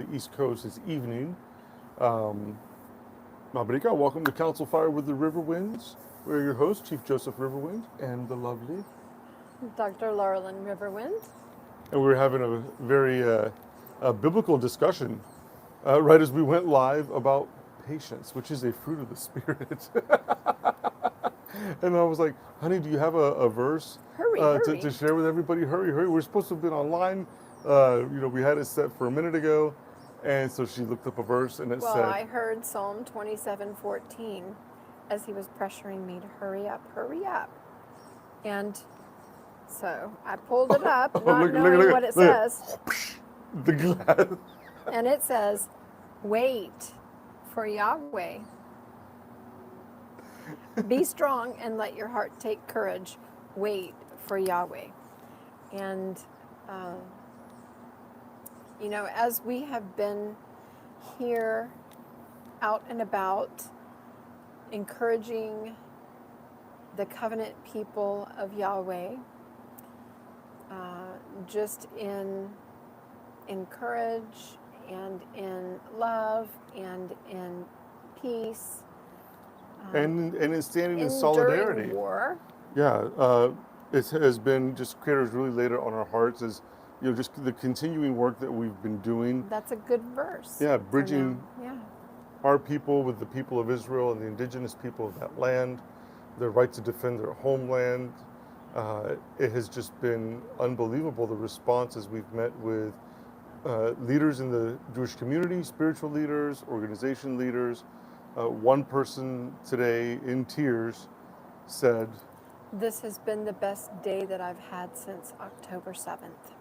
the East Coast is evening. Um, Mabrika, welcome to Council Fire with the Riverwinds. We're your hosts, Chief Joseph Riverwind and the lovely. Dr. Laurelyn Riverwind. And we're having a very biblical discussion right as we went live about patience, which is a fruit of the Spirit. And I was like, honey, do you have a verse Hurry. to share with everybody? Hurry, hurry. We're supposed to have been online. We had it set for a minute ago. And so she looked up a verse and it Well, said, I heard Psalm 27:14 as he was pressuring me to hurry up. And so I pulled it up, not knowing what it says. The glass. And it says, wait for Yahweh. Be strong and let your heart take courage. Wait for Yahweh. And, as we have been here out and about, encouraging the covenant people of Yahweh, just in courage and in love and in peace. And in standing in solidarity. During war. Yeah, it has been just Creator's really laid it on our hearts as just the continuing work that we've been doing. That's a good verse. Yeah, bridging Yeah. our people with the people of Israel and the indigenous people of that land, their right to defend their homeland. It has just been unbelievable, the responses we've met with leaders in the Jewish community, spiritual leaders, organization leaders. One person today in tears said, "This has been the best day that I've had since October 7th.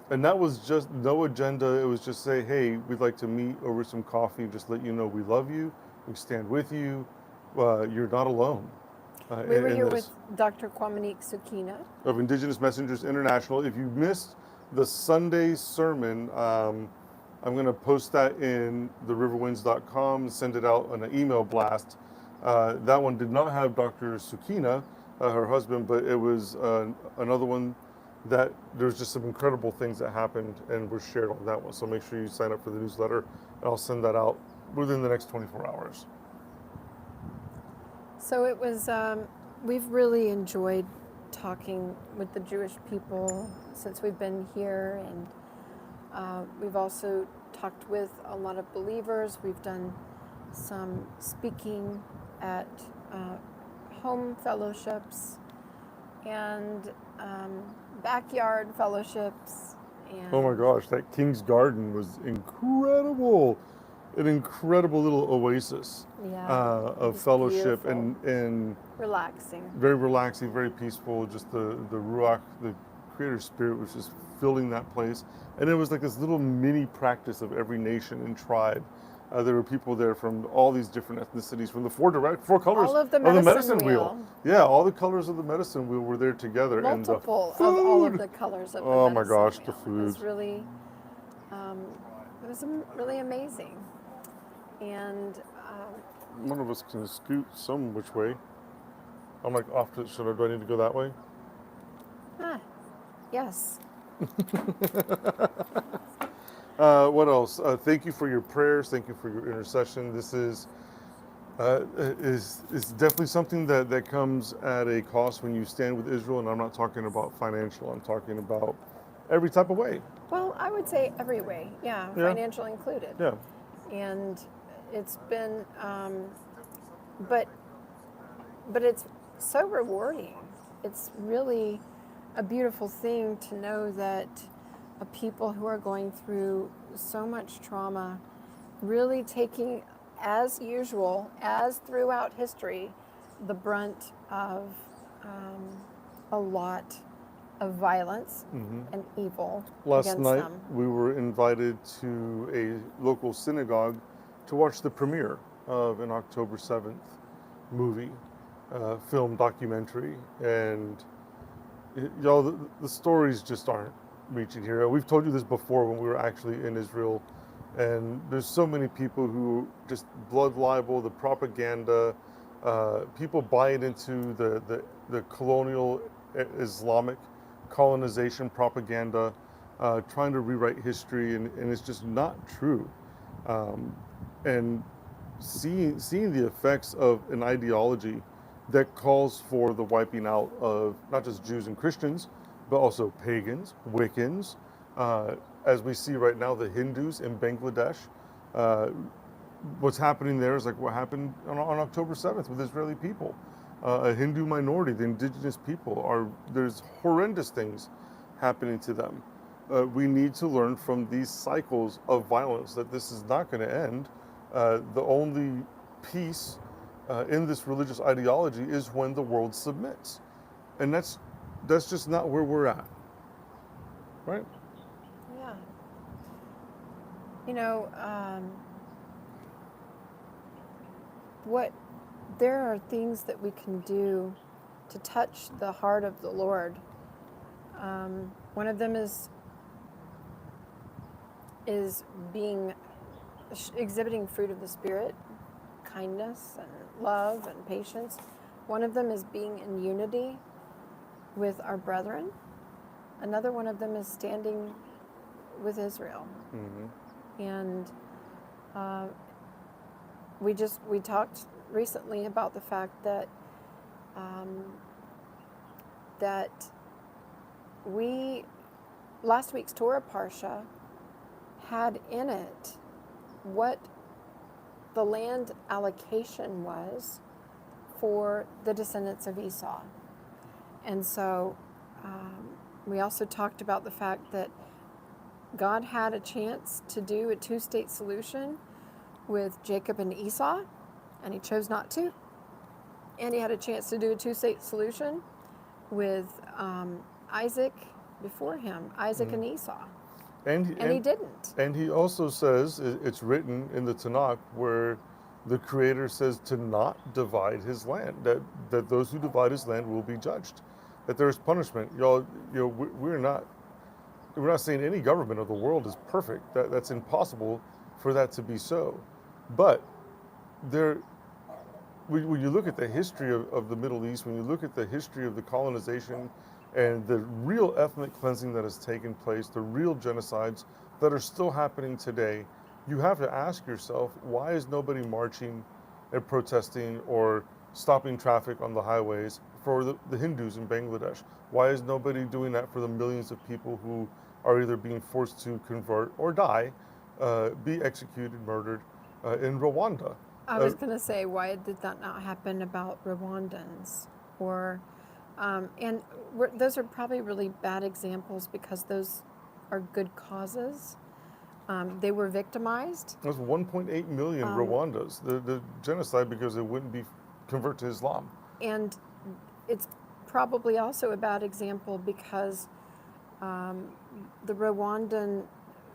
And that was just no agenda. It was just say, hey, we'd like to meet over some coffee and just let you know we love you. We stand with you. You're not alone. We were here with Dr. Kwamanique Sukina of Indigenous Messengers International. If you missed the Sunday sermon, I'm going to post that in theriverwinds.com, send it out on an email blast. That one did not have Dr. Sukina, her husband, but it was another one that there's just some incredible things that happened and were shared on that one. So make sure you sign up for the newsletter, and I'll send that out within the next 24 hours. So it was, we've really enjoyed talking with the Jewish people since we've been here, and we've also talked with a lot of believers. We've done some speaking at home fellowships and backyard fellowships. And oh my gosh, that King's Garden was incredible. An incredible little oasis of fellowship and relaxing. Very relaxing, very peaceful. Just the Ruach, the Creator Spirit was just filling that place. And it was like this little mini practice of every nation and tribe. There were people there from all these different ethnicities, from the four colors all of the medicine wheel. Yeah, all the colors of the medicine wheel were there together. Multiple and of all of the colors of the oh medicine my gosh, wheel. the food. It was really, really amazing. And one of us can scoot some which way. I'm like off to, do I need to go that way? Yes. What else? Thank you for your prayers. Thank you for your intercession. This is definitely something that comes at a cost when you stand with Israel. And I'm not talking about financial. I'm talking about every type of way. Well, I would say every way. Yeah. Financial included. Yeah. And it's been, but it's so rewarding. It's really a beautiful thing to know that people who are going through so much trauma really taking, as usual, as throughout history, the brunt of a lot of violence and evil Last night, them. We were invited to a local synagogue to watch the premiere of an October 7th movie, film documentary, and y'all, the stories just aren't reaching here. We've told you this before when we were actually in Israel, and there's so many people who just blood libel, the propaganda, people buying into the colonial Islamic colonization propaganda, trying to rewrite history, and it's just not true. Um, and seeing the effects of an ideology that calls for the wiping out of not just Jews and Christians, but also pagans, Wiccans. Uh, as we see right now, the Hindus in Bangladesh. Uh, what's happening there is like what happened on October 7th with Israeli people. A Hindu minority, the indigenous people, there's horrendous things happening to them. We need to learn from these cycles of violence that this is not going to end. The only peace in this religious ideology is when the world submits, and that's just not where we're at, right? Yeah. You know, what there are things that we can do to touch the heart of the Lord. One of them is being exhibiting fruit of the Spirit, kindness and love and patience. One of them is being in unity with our brethren. Another one of them is standing with Israel. Mm-hmm. And we talked recently about the fact that that last week's Torah Parsha had in it what the land allocation was for the descendants of Esau. And so we also talked about the fact that God had a chance to do a two-state solution with Jacob and Esau, and he chose not to. And he had a chance to do a two-state solution with Isaac before him, Isaac and Esau. And he didn't. And he also says, it's written in the Tanakh, where the Creator says to not divide his land, that those who divide his land will be judged, that there is punishment. We're not saying any government of the world is perfect. That's impossible for that to be so. But when you look at the history of the Middle East, when you look at the history of the colonization and the real ethnic cleansing that has taken place, the real genocides that are still happening today, you have to ask yourself, why is nobody marching and protesting or stopping traffic on the highways for the Hindus in Bangladesh? Why is nobody doing that for the millions of people who are either being forced to convert or die, be executed, murdered in Rwanda? I was going to say, why did that not happen about Rwandans? Or, and those are probably really bad examples because those are good causes. They were victimized. There's 1.8 million Rwandas, the genocide because they wouldn't convert to Islam. And it's probably also a bad example because the Rwandan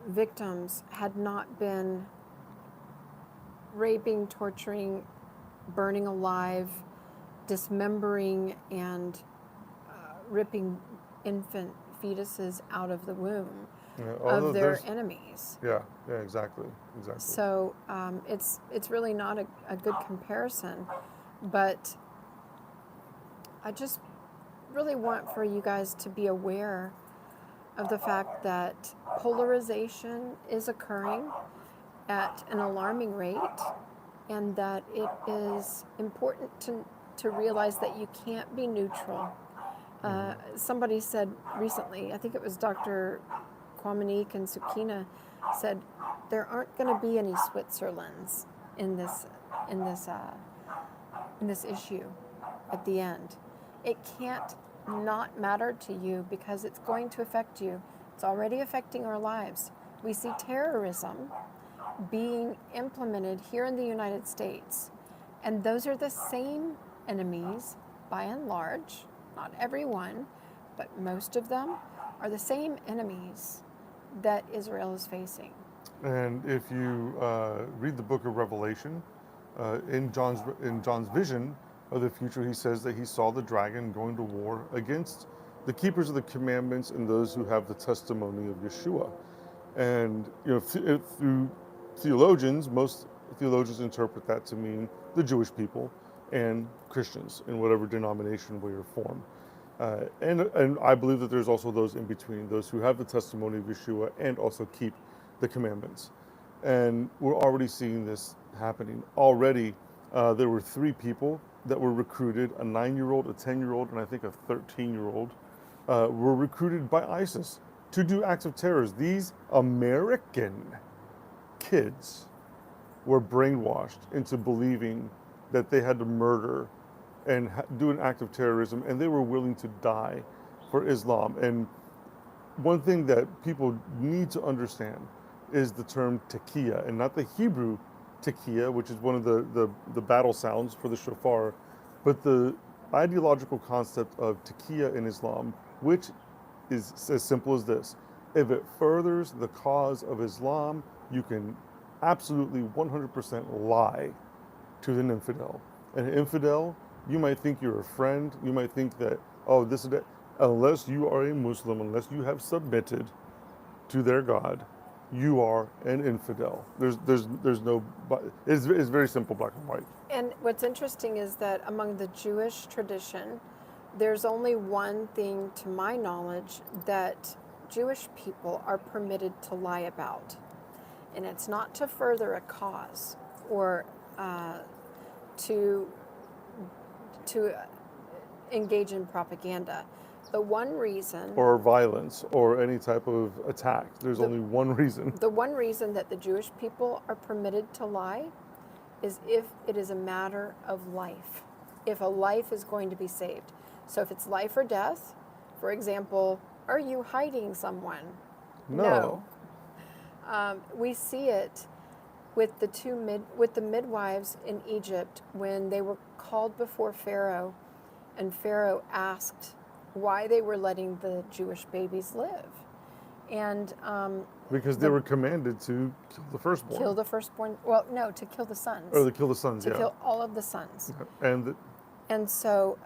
victims had not been raping, torturing, burning alive, dismembering, and ripping infant fetuses out of the womb of their enemies. Yeah, exactly. So it's really not a good comparison, but I just really want for you guys to be aware of the fact that polarization is occurring at an alarming rate, and that it is important to realize that you can't be neutral. Somebody said recently, I think it was Dr. Kwamanique and Sukina, said there aren't going to be any Switzerlands in this issue at the end. It can't not matter to you because it's going to affect you. It's already affecting our lives. We see terrorism being implemented here in the United States, and those are the same enemies, by and large, not everyone, but most of them are the same enemies that Israel is facing. And if you read the book of Revelation, in John's vision of the future, he says that he saw the dragon going to war against the keepers of the commandments and those who have the testimony of Yeshua. And through theologians, most theologians interpret that to mean the Jewish people and Christians in whatever denomination, way, or form. And I believe that there's also those in between, those who have the testimony of Yeshua and also keep the commandments. And we're already seeing this happening. Already, there were 3 people that were recruited, a 9-year-old, a 10-year-old, and I think a 13-year-old, were recruited by ISIS to do acts of terror. These American kids were brainwashed into believing that they had to murder and do an act of terrorism, and they were willing to die for Islam. And one thing that people need to understand is the term taqiyya, and not the Hebrew taqiyya, which is one of the battle sounds for the shofar, but the ideological concept of taqiyya in Islam, which is as simple as this. If it furthers the cause of Islam, you can absolutely 100% lie to an infidel. And an infidel, you might think you're a friend, you might think that, oh, this is that. Unless you are a Muslim, unless you have submitted to their God, you are an infidel. There's no, it's very simple, black and white. And what's interesting is that among the Jewish tradition, there's only one thing, to my knowledge, that Jewish people are permitted to lie about. And it's not to further a cause or to engage in propaganda. The one reason... Or violence or any type of attack. There's only one reason. The one reason that the Jewish people are permitted to lie is if it is a matter of life. If a life is going to be saved. So if it's life or death, for example, are you hiding someone? No. We see it with the midwives in Egypt when they were called before Pharaoh, and Pharaoh asked why they were letting the Jewish babies live. And because they were commanded to kill the firstborn. Kill the firstborn. Well, no, to kill the sons. Or to kill the sons, to kill all of the sons. And so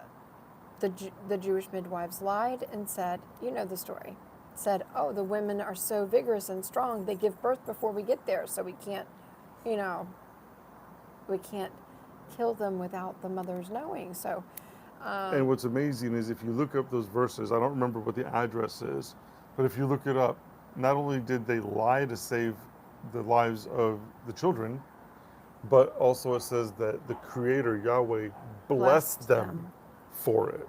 the Jewish midwives lied and said, you know the story, said, oh, the women are so vigorous and strong, they give birth before we get there, so we can't kill them without the mothers knowing. So. And what's amazing is if you look up those verses, I don't remember what the address is, but if you look it up, not only did they lie to save the lives of the children, but also it says that the Creator, Yahweh, blessed them for it.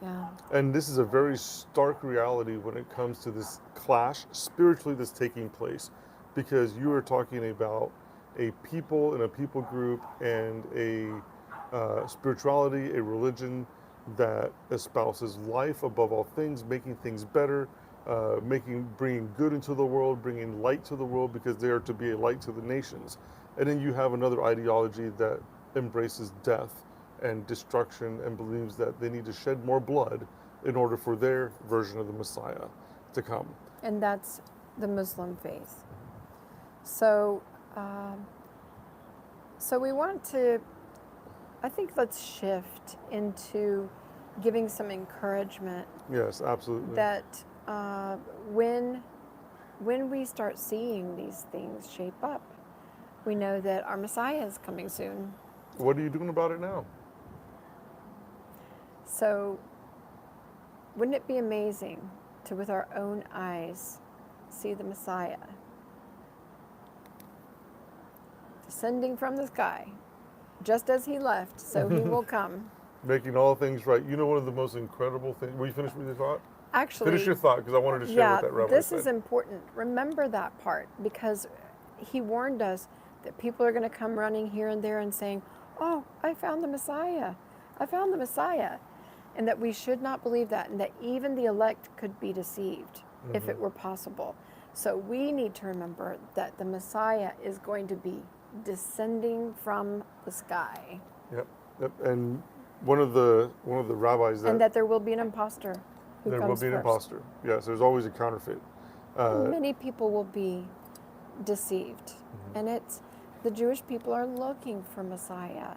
Yeah. And this is a very stark reality when it comes to this clash spiritually that's taking place, because you are talking about a people and a people group and a spirituality, a religion that espouses life above all things, making things better, bringing good into the world, bringing light to the world, because they are to be a light to the nations. And then you have another ideology that embraces death and destruction and believes that they need to shed more blood in order for their version of the Messiah to come. And that's the Muslim faith. So, so we want to, I think let's shift into giving some encouragement. Yes, absolutely. That when we start seeing these things shape up, we know that our Messiah is coming soon. What are you doing about it now? So, wouldn't it be amazing to, with our own eyes, see the Messiah descending from the sky, just as he left, so he will come. Making all things right. You know, one of the most incredible things. Were you finished with your thought? Actually, finish your thought, because I wanted to share what that rabbi this said. is important. Remember that part, because he warned us that people are going to come running here and there and saying, "Oh, I found the Messiah. I found the Messiah," and that we should not believe that, and that even the elect could be deceived if it were possible. So we need to remember that the Messiah is going to be descending from the sky. Yep. And one of the rabbis and that there will be an imposter who there comes will be an first. imposter. Yes, there's always a counterfeit. Many people will be deceived, and it's the Jewish people are looking for Messiah.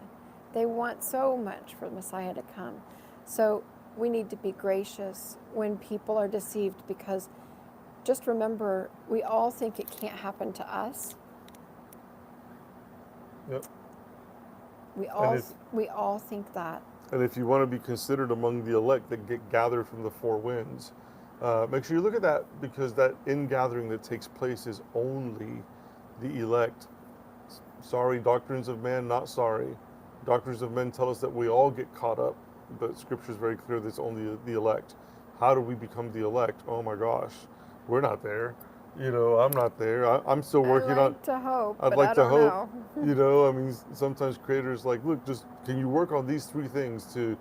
They want so much for Messiah to come. So we need to be gracious when people are deceived, because just remember, we all think it can't happen to us. Yep. We all think that. And if you want to be considered among the elect that get gathered from the four winds, make sure you look at that, because that ingathering that takes place is only the elect. Sorry, doctrines of man, not sorry. Doctrines of men tell us that we all get caught up, but Scripture is very clear that it's only the elect. How do we become the elect? Oh my gosh, we're not there. I'm not there. I'm still I working on. like to hope, I'd but like I to don't hope. know. I mean, sometimes creators like, look, just can you work on these three things to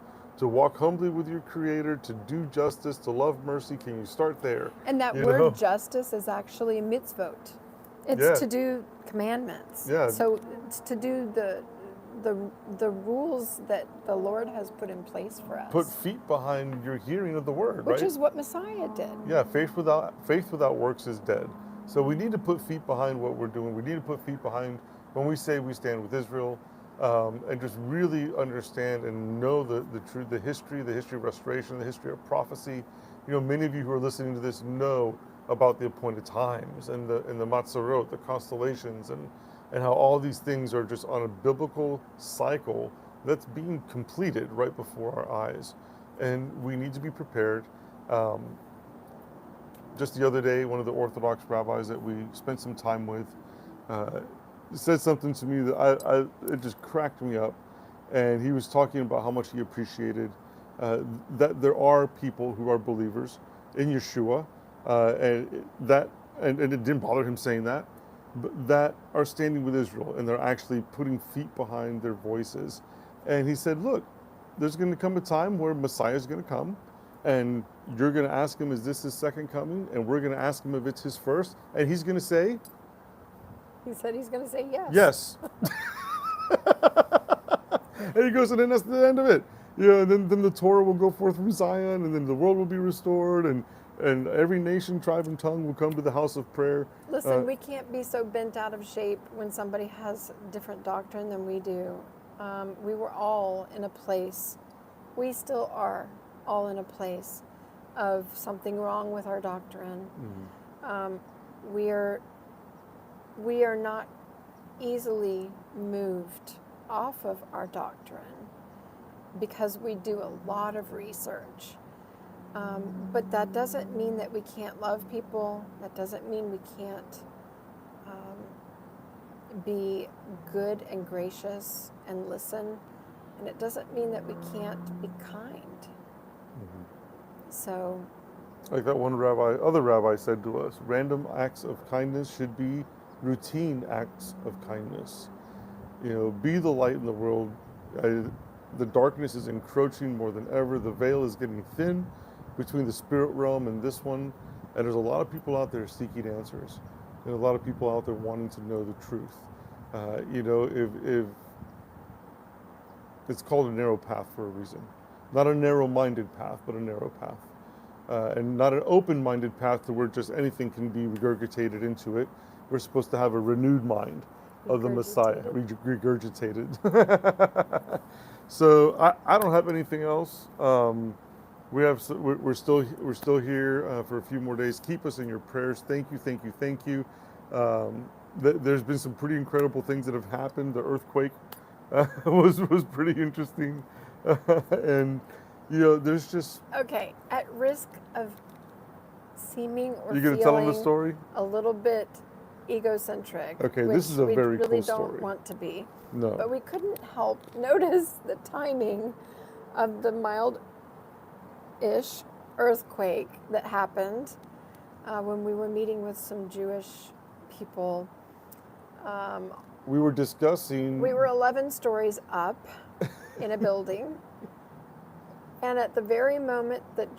walk humbly with your Creator, to do justice, to love mercy? Can you start there? And that You word know? justice is actually mitzvot. It's Yeah, to do commandments. yeah. So it's to do the rules that the Lord has put in place for Put us, feet behind your hearing of the word, which right? is what Messiah did. Yeah, faith without works is dead. So we need to put feet behind what we're doing. We need to put feet behind when we say we stand with Israel, and just really understand and know the truth, the history of restoration, the history of prophecy. Many of you who are listening to this know about the appointed times and the Matzorot, the constellations, and how all these things are just on a biblical cycle that's being completed right before our eyes, and we need to be prepared. Um, just the other day, one of the Orthodox rabbis that we spent some time with uh, said something to me that it just cracked me up. And he was talking about how much he appreciated that there are people who are believers in Yeshua, and it didn't bother him saying that, but that are standing with Israel and they're actually putting feet behind their voices. And he said, look, there's going to come a time where Messiah is going to come, and you're going to ask him, is this his second coming? And we're going to ask him if it's his first. And he's going to say, He said he's going to say yes. yes. And he goes, and then that's the end of it. And then the Torah will go forth from Zion, and then the world will be restored, and every nation, tribe, and tongue will come to the house of prayer. Listen, we can't be so bent out of shape when somebody has different doctrine than we do. We were all in a place, we still are all in a place of something wrong with our doctrine. We are not easily moved off of our doctrine because we do a lot of research. But that doesn't mean that we can't love people. That doesn't mean we can't be good and gracious and listen. And it doesn't mean that we can't be kind. So, Like that other rabbi said to us, random acts of kindness should be routine acts of kindness. Be the light in the world. The darkness is encroaching more than ever. The veil is getting thin between the spirit realm and this one. And there's a lot of people out there seeking answers. And a lot of people out there wanting to know the truth. If it's called a narrow path for a reason. Not a narrow-minded path, but a narrow path. And not an open-minded path to where just anything can be regurgitated into it. We're supposed to have a renewed mind of the Messiah, regurgitated. So I don't have anything else. We're still here for a few more days. Keep us in your prayers. Thank you. There's been some pretty incredible things that have happened. The earthquake was pretty interesting, and there's just okay, at risk of seeming or you gonna tell them the feeling story? a little bit egocentric. Okay, which this is a very we really cool story. don't want to be. No. But we couldn't help notice the timing of the mild-ish earthquake that happened when we were meeting with some Jewish people. We were discussing. We were 11 stories up in a building. And at the very moment that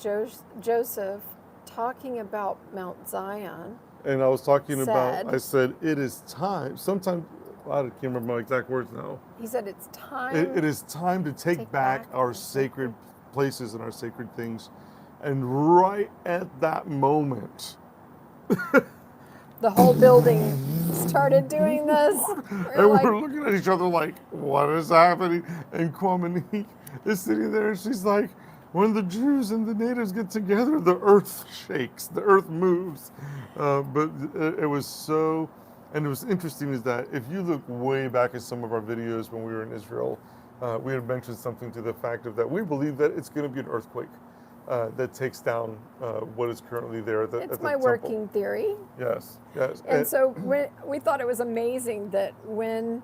Joseph, talking about Mount Zion, And I was talking said, I said, it is time. Sometimes, I can't remember my exact words now. he said, it's time. It is time to take back our sacred places and our sacred things. And right at that moment, the whole building started doing this. and we're looking at each other like, what is happening? And Kwame is sitting there, and she's like, when the Jews and the natives get together, the earth shakes, the earth moves. But it was so, and it was interesting is that if you look way back at some of our videos when we were in Israel, we had mentioned something to the fact of that we believe that it's going to be an earthquake that takes down what is currently there at It's the my temple. working theory. Yes, yes. And so we thought it was amazing that when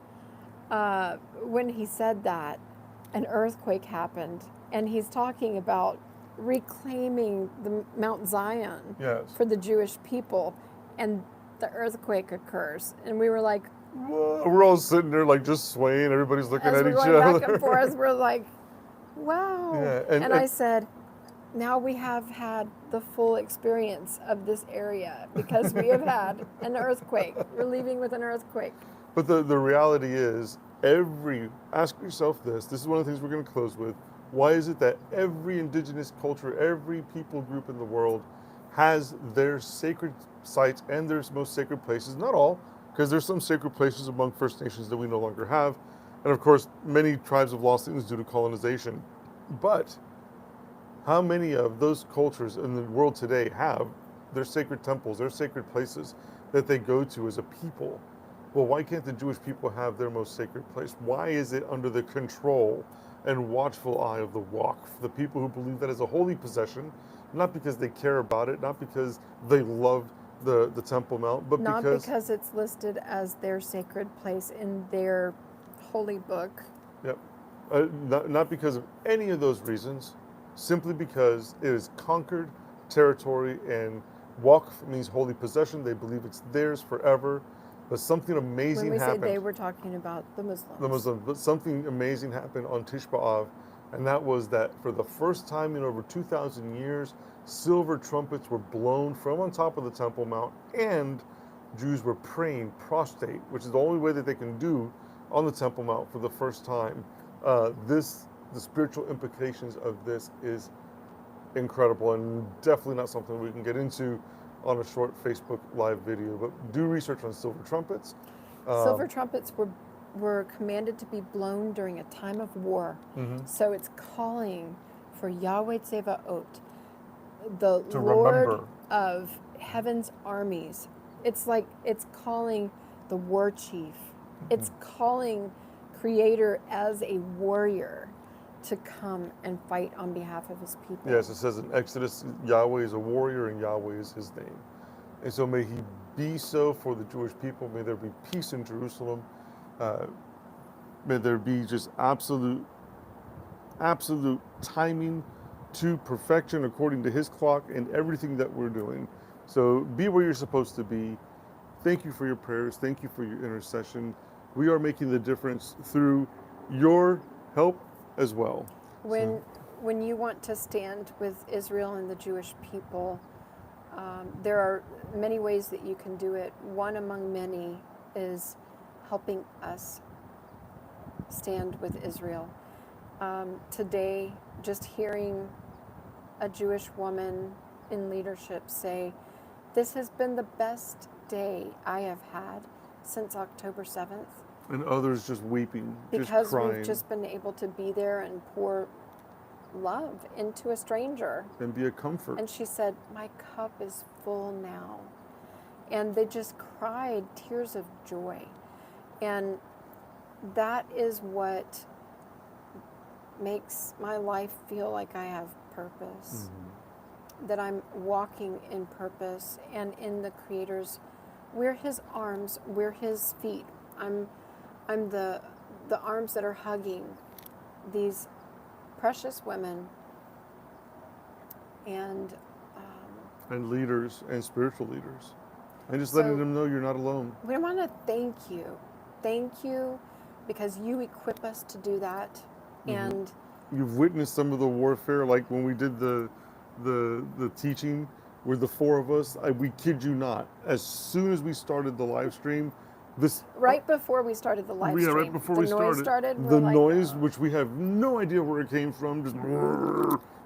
he said that, an earthquake happened, and he's talking about reclaiming the Mount Zion Yes. for the Jewish people, and the earthquake occurs, and we were like, Whoa. We're all sitting there like just swaying. Everybody's looking as at we're each going other. back and forth, we're like, wow. Yeah, and I said, now we have had the full experience of this area because we have had an earthquake. We're leaving with an earthquake. But the reality is, ask yourself this is one of the things we're going to close with. Why is it that every indigenous culture, every people group in the world has their sacred sites and their most sacred places? Not all, because there's some sacred places among First Nations that we no longer have. And of course, many tribes have lost things due to colonization. But how many of those cultures in the world today have their sacred temples, their sacred places that they go to as a people? Well, why can't the Jewish people have their most sacred place? Why is it under the control and watchful eye of the Waqf, the people who believe that is a holy possession, not because they care about it, not because they love the Temple Mount, but not because it's listed as their sacred place in their holy book. Yep. Not because of any of those reasons, simply because it is conquered territory, and Waqf means holy possession. They believe it's theirs forever. But something amazing happened. When we say they, we're talking about the Muslims. The Muslims. But something amazing happened on Tish B'Av, and that was that for the first time in over 2,000 years, silver trumpets were blown from on top of the Temple Mount, and Jews were praying prostrate, which is the only way that they can do on the Temple Mount for the first time. The spiritual implications of this is incredible, and definitely not something we can get into on a short Facebook live video, but do research on silver trumpets. Silver trumpets were commanded to be blown during a time of war. Mm-hmm. So it's calling for Yahweh Tsevaot, the To Lord remember. of heaven's armies. It's like it's calling the war chief. It's calling Creator as a warrior to come and fight on behalf of his people. Yes, it says in Exodus, Yahweh is a warrior and Yahweh is his name. And so may he be so for the Jewish people. May there be peace in Jerusalem. May there be just absolute timing to perfection according to his clock in everything that we're doing. So be where you're supposed to be. Thank you for your prayers. Thank you for your intercession. We are making the difference through your help as well. When you want to stand with Israel and the Jewish people, there are many ways that you can do it. One among many is helping us stand with Israel. Today, just hearing a Jewish woman in leadership say, "This has been the best day I have had since October 7th." And others just weeping, because just crying. we've just been able to be there and pour love into a stranger. And be a comfort. And she said, "My cup is full now." And they just cried tears of joy. And that is what makes my life feel like I have purpose. Mm-hmm. That I'm walking in purpose and in the Creator's. We're his arms, we're his feet. I'm the arms that are hugging these precious women and leaders and spiritual leaders, and just letting them know you're not alone. We want to thank you because you equip us to do that. Mm-hmm. And you've witnessed some of the warfare, like when we did the teaching with the four of us. We kid you not, as soon as we started the live stream, right before we started the live stream, right before the we noise started. The noise, which we have no idea where it came from, just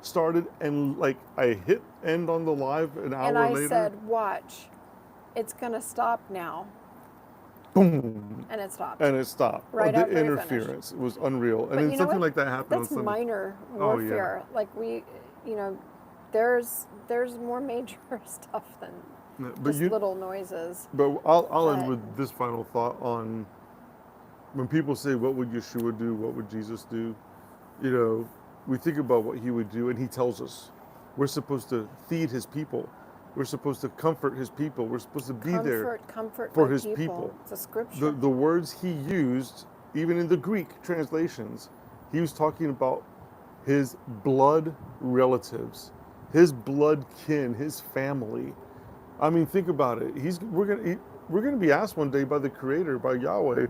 started, and like I hit end on the live an hour later. And I said, "Watch, it's gonna stop now." Boom. And it stopped. Right after the interference. It was unreal. And then something like that happened. That's minor warfare. Oh, yeah. Like there's more major stuff than just little noises. But I'll end with this final thought on when people say, what would Yeshua do? What would Jesus do? You know, we think about what he would do, and he tells us. We're supposed to feed his people. We're supposed to comfort his people. We're supposed to be there Comfort for my his people. It's a scripture. The words he used, even in the Greek translations, he was talking about his blood relatives, his blood kin, his family. I mean, think about it. We're gonna be asked one day by the Creator, by Yahweh,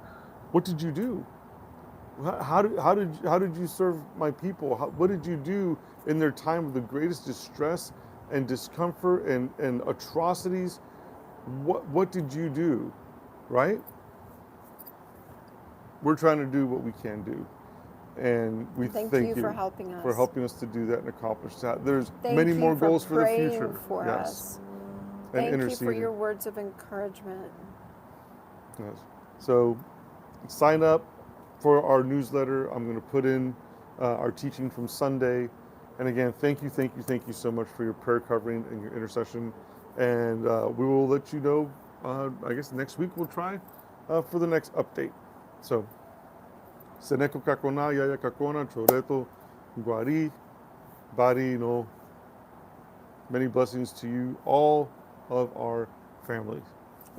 what did you do? How did you serve my people? What did you do in their time of the greatest distress and discomfort and atrocities? What did you do? Right? We're trying to do what we can do. And we Thank thank you you for helping us. for helping us to do that and accomplish that. There's Thank many you more for goals for the praying future. for Yes. us. And Thank you for interceding. your words of encouragement. Yes. So sign up for our newsletter. I'm going to put in our teaching from Sunday. And again, thank you so much for your prayer covering and your intercession. And we will let you know, I guess next week we'll try for the next update. So, Seneko Kakona, Yaya Kakona, Choreto, Guari, Bari, no. Many blessings to you, all of our families.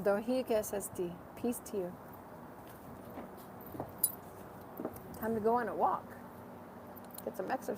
Dohiges esti. Peace to you. Time to go on a walk. Get some exercise.